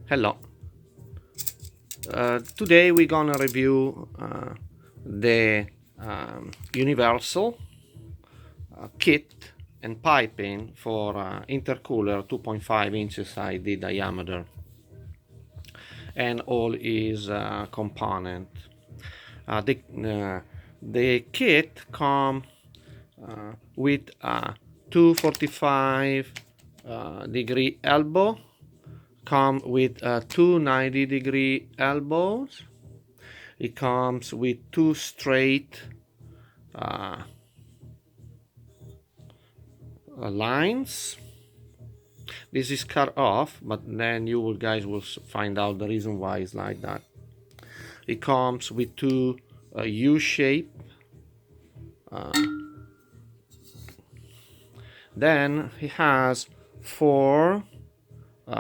Hello. Today we're gonna review the universal kit and piping for intercooler 2.5 inches ID diameter and all its component. The kit come with a 245 degree elbow, come with 290-degree elbows. It comes with two straight lines. This is cut off, but then you guys will find out the reason why it's like that. It comes with two U-shape. Then it has four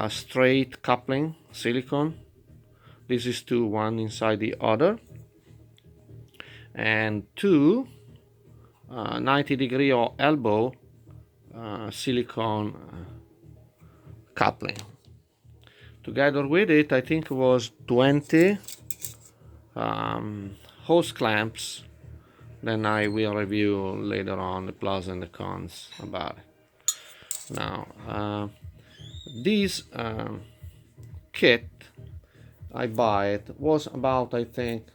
straight coupling silicone. This is two, one inside the other, and two 90-degree or elbow silicone coupling. Together with it, I think it was 20 hose clamps. Then I will review later on the pros and the cons about it. Now, this kit I buy it was about, I think,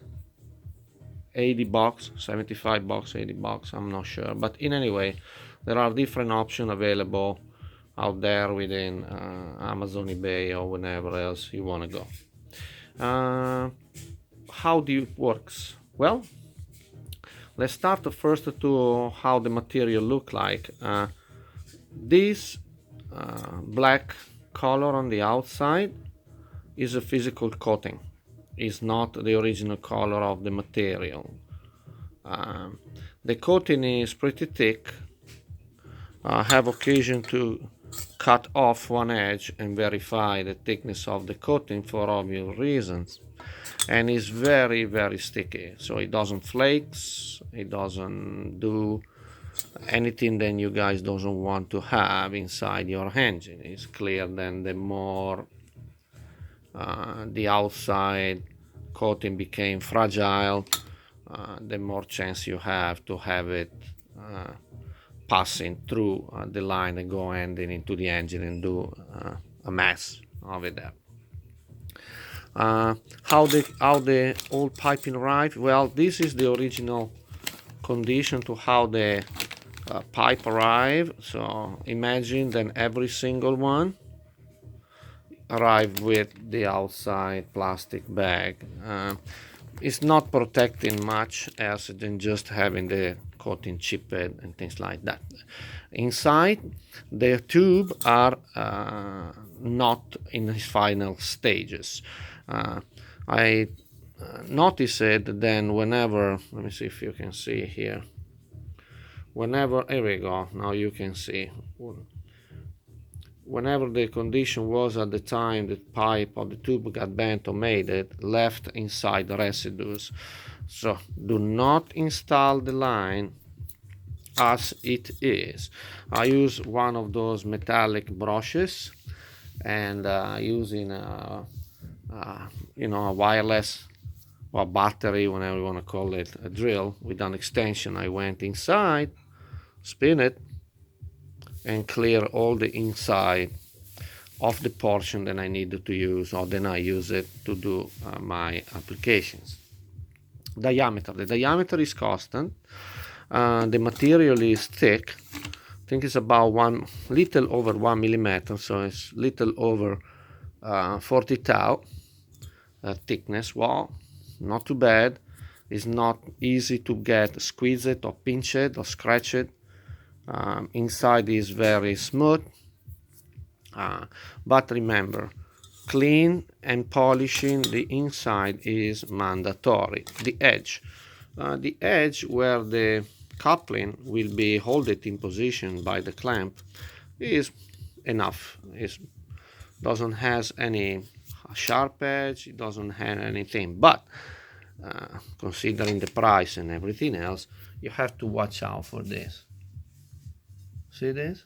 80 bucks, 75 bucks, 80 bucks, I'm not sure. But in any way, there are different options available out there within Amazon, eBay, or wherever else you want to go. How do it works? Well, let's start first to how the material look like. This black color on the outside is a physical coating. It's not the original color of the material. The coating is pretty thick. I have occasion to cut off one edge and verify the thickness of the coating for obvious reasons. And it's very, very sticky, so it doesn't flakes, it doesn't do anything that you guys doesn't want to have inside your engine. It's clear that the more the outside coating became fragile, the more chance you have to have it passing through the line and go ending into the engine and do a mess of it there. How the old piping arrived? Well, this is the original condition to how the pipe arrived. So imagine that every single one arrived with the outside plastic bag. It's not protecting much else than just having the coating chipped and things like that. Inside, the tube are not in its final stages. I noticed it then whenever, let me see if you can see here. Whenever, here we go, now you can see. Whenever the condition was at the time the pipe or the tube got bent or made, it left inside the residues. So do not install the line as it is. I use one of those metallic brushes and using a wireless or battery, whenever you want to call it, a drill with an extension. I went inside, spin it, and clear all the inside of the portion that I needed to use, or then I use it to do my applications. Diameter. The diameter is constant. The material is thick. I think it's about little over 1 millimeter, so it's little over 40 thou thickness. Well, not too bad. It's not easy to get squeeze it or pinch it or scratch it. Inside is very smooth, but remember, clean and polishing the inside is mandatory. The edge where the coupling will be held in position by the clamp is enough. It doesn't have any sharp edge, it doesn't have anything, but considering the price and everything else, you have to watch out for this. See this?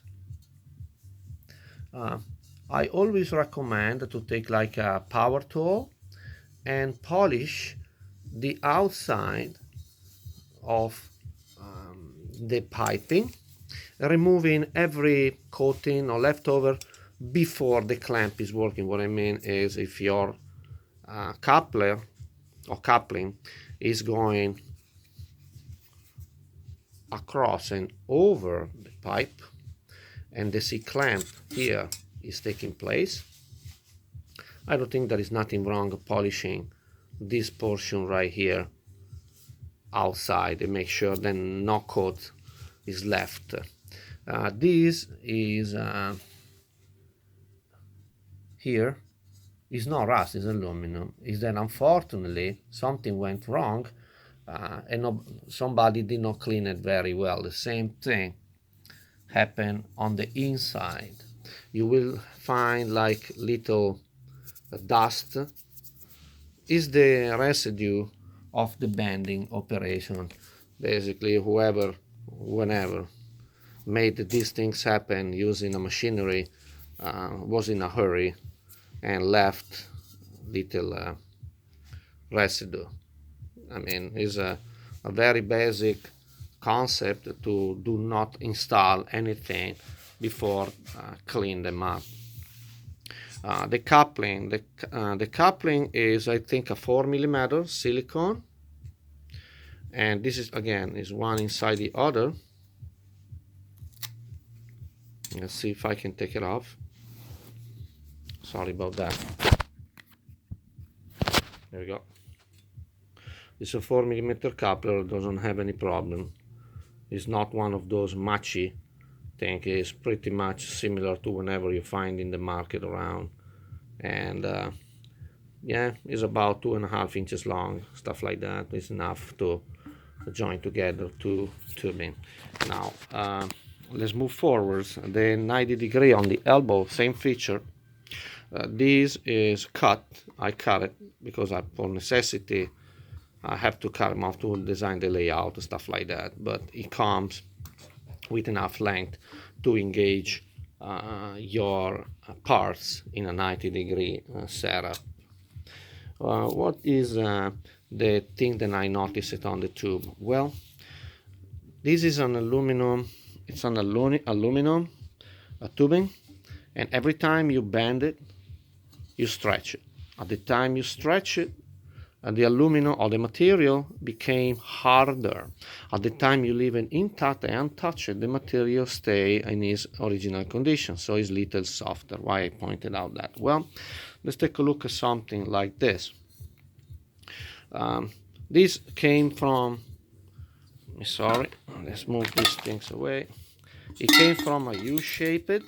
I always recommend to take like a power tool and polish the outside of the piping, removing every coating or leftover before the clamp is working. What I mean is, if your coupler or coupling is going across and over the pipe, and the C clamp here is taking place, I don't think there is nothing wrong polishing this portion right here outside and make sure then no coat is left. This is here is not rust, it's aluminum. Is that unfortunately something went wrong and somebody did not clean it very well. The same thing happened on the inside. You will find like little dust is the residue of the bending operation. Basically, whenever made these things happen using a machinery was in a hurry and left little residue. I mean, it's a very basic concept to do not install anything before clean them up. The coupling is, I think, a 4mm silicone, and this is again is one inside the other. Let's see if I can take it off. Sorry about that. There we go. It's a 4mm coupler, doesn't have any problem. It's not one of those matchy things. It's pretty much similar to whenever you find in the market around. And yeah, it's about 2.5 inches long, stuff like that. It's enough to join together two tubing. Now let's move forwards. The 90 degree on the elbow, same feature. This is cut. I cut it because for necessity I have to cut them off to design the layout and stuff like that, but it comes with enough length to engage your parts in a 90 degree setup. What is the thing that I noticed on the tube? Well, this is an aluminum, it's an aluminum tubing, and every time you bend it, you stretch it. At the time you stretch it, the aluminum or the material became harder. At the time you leave it intact and untouched, the material stay in its original condition, so it's little softer. Why I pointed out that? Well, let's take a look at something like this. This came from, sorry, let's move these things away. It came from a U-shaped,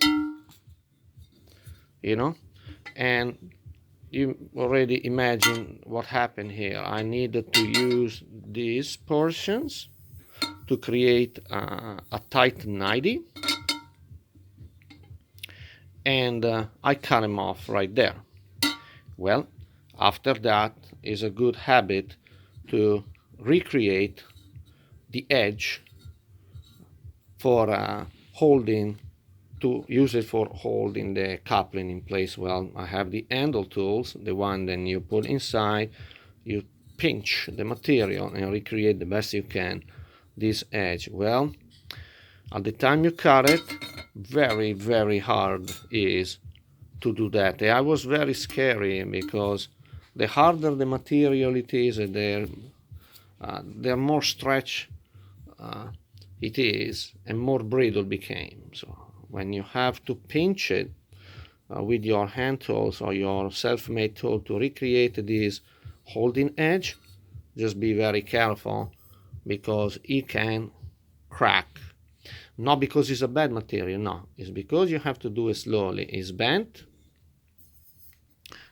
and you already imagine what happened here. I needed to use these portions to create a tight 90, and I cut them off right there. Well, after that is a good habit to recreate the edge for holding, to use it for holding the coupling in place. Well, I have the handle tools, the one that you put inside, you pinch the material and recreate the best you can this edge. Well, at the time you cut it, very, very hard is to do that. I was very scary because the harder the material it is, the more stretch it is and more brittle became. So when you have to pinch it with your hand tools or your self-made tool to recreate this holding edge, just be very careful because it can crack. Not because it's a bad material, no, it's because you have to do it slowly. It's bent,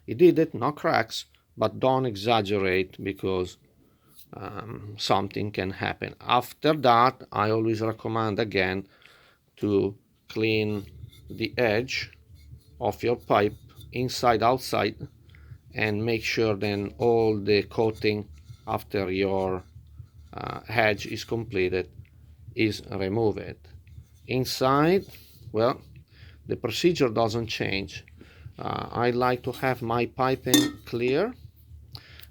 it did it, no cracks, but don't exaggerate because something can happen. After that, I always recommend again to clean the edge of your pipe inside outside and make sure then all the coating after your edge is completed is removed. Inside, well, the procedure doesn't change. I like to have my piping clear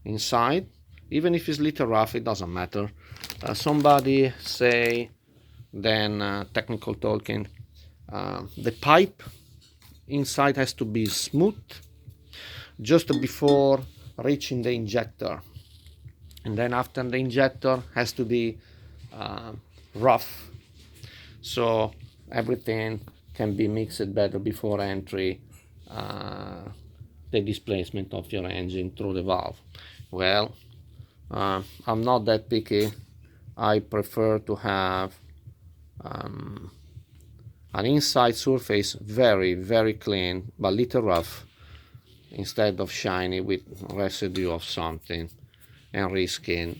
inside, even if it's a little rough, it doesn't matter. Somebody say, then technical talking, the pipe inside has to be smooth just before reaching the injector, and then after the injector has to be rough, so everything can be mixed better before entry the displacement of your engine through the valve. Well, I'm not that picky. I prefer to have an inside surface very clean but little rough, instead of shiny with residue of something and risking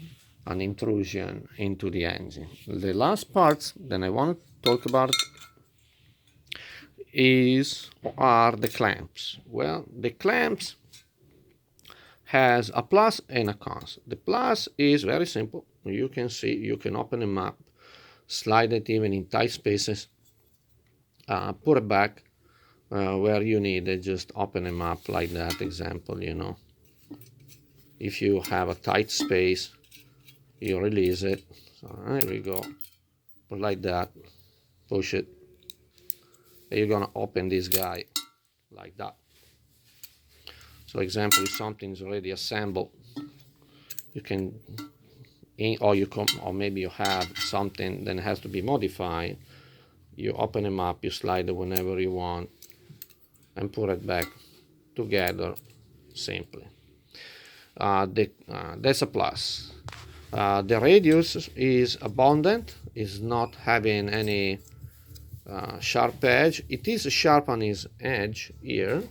an intrusion into the engine. The last part that I want to talk about are the clamps. Well, the clamps has a plus and a cons. The plus is very simple. You can see, you can open them up, slide it even in tight spaces, put it back where you need it, just open them up like that example, you know. If you have a tight space, you release it. So there we go, put like that, push it, and you're gonna open this guy like that. So example, if something's already assembled, you can, or maybe you have something that has to be modified, you open them up, you slide it whenever you want, and put it back together simply. That's a plus. The radius is abundant, is not having any sharp edge. It is sharp on its edge here,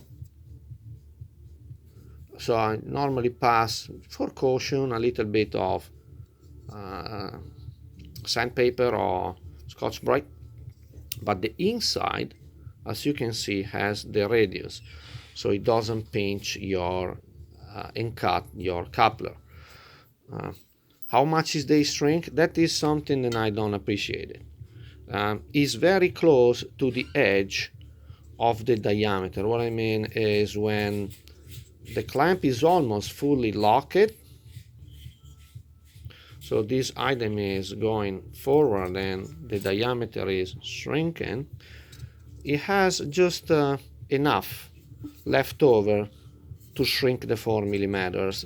so I normally pass, for caution, a little bit of sandpaper or Scotch-Brite, but the inside, as you can see, has the radius, so it doesn't pinch your and cut your coupler. How much is the shrink? That is something that I don't appreciate it. It's very close to the edge of the diameter. What I mean is when the clamp is almost fully locked, so this item is going forward and the diameter is shrinking, it has just enough left over to shrink the 4 millimeters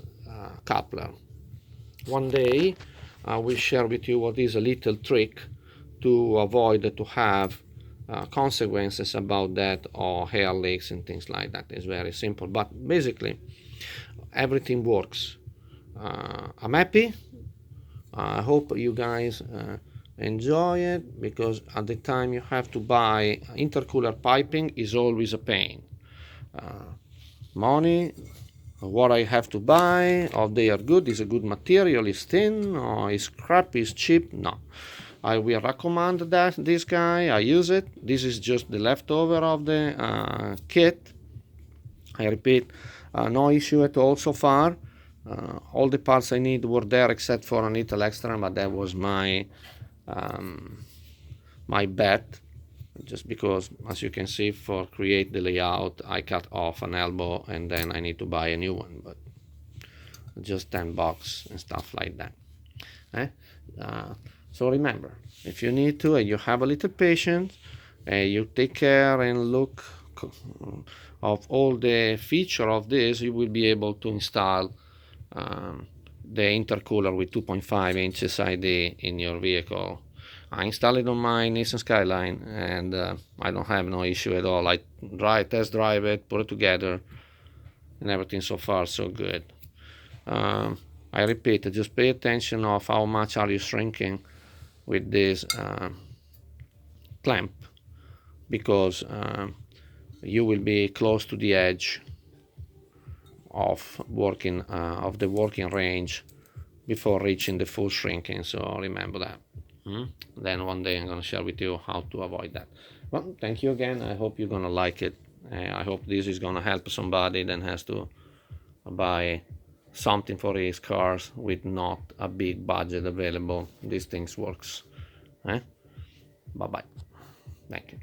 coupler. One day I will share with you what is a little trick to avoid to have consequences about that, or hair leaks and things like that. It's very simple, but basically everything works. I'm happy. I hope you guys enjoy it, because at the time you have to buy intercooler piping is always a pain. Money, what I have to buy, or they are good, is a good material, is thin, or is crap, is cheap. No, I will recommend that this guy, I use it. This is just the leftover of the kit. I repeat, no issue at all so far. All the parts I need were there except for a little extra, but that was my my bet, just because, as you can see, for create the layout I cut off an elbow and then I need to buy a new one, but just 10 bucks and stuff like that. So remember, if you need to and you have a little patience, you take care and look of all the feature of this, you will be able to install the intercooler with 2.5 inches ID in your vehicle. I installed it on my Nissan Skyline, and I don't have no issue at all. I test drive it, put it together, and everything so far so good. I repeat, just pay attention of how much are you shrinking with this clamp, because you will be close to the edge of the working range before reaching the full shrinking. So remember that. Then one day I'm going to share with you how to avoid that. Well, thank you again. I hope you're going to like it. I hope this is going to help somebody that has to buy something for his cars with not a big budget available. These things works. Bye bye. Thank you.